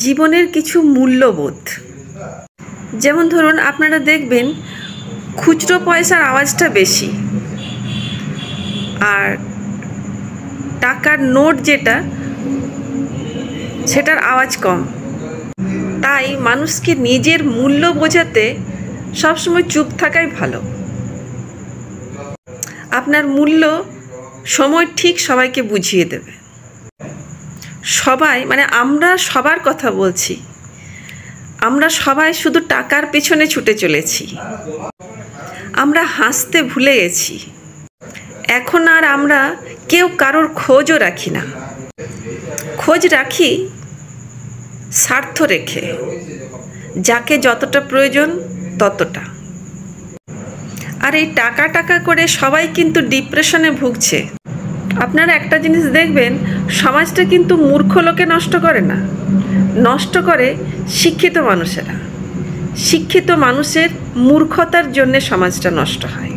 জীবনের কিছু মূল্যবোধ। যেমন ধরুন, আপনারা দেখবেন খুচরো পয়সার আওয়াজটা বেশি, আর টাকার নোট যেটা সেটার আওয়াজ কম। তাই মানুষকে নিজের মূল্য বোঝাতে সবসময় চুপ থাকাই ভালো। আপনার মূল্য সময় ঠিক সবাইকে বুঝিয়ে দেবে। সবাই আমরা সবার কথা বলছি, আমরা সবাই শুধু টাকার পেছনে ছুটে চলেছি। আমরা হাসতে ভুলে গেছি। এখন আর আমরা কেউ কারোর খোঁজও রাখি না। খোঁজ রাখি স্বার্থ রেখে, যাকে যতটা প্রয়োজন ততটা। আর এই টাকা টাকা করে সবাই কিন্তু ডিপ্রেশনে ভুগছে। আপনারা একটা জিনিস দেখবেন, সমাজটা কিন্তু মূর্খ লোকে নষ্ট করে না, নষ্ট করে শিক্ষিত মানুষেরা। শিক্ষিত মানুষের মূর্খতার জন্যে সমাজটা নষ্ট হয়।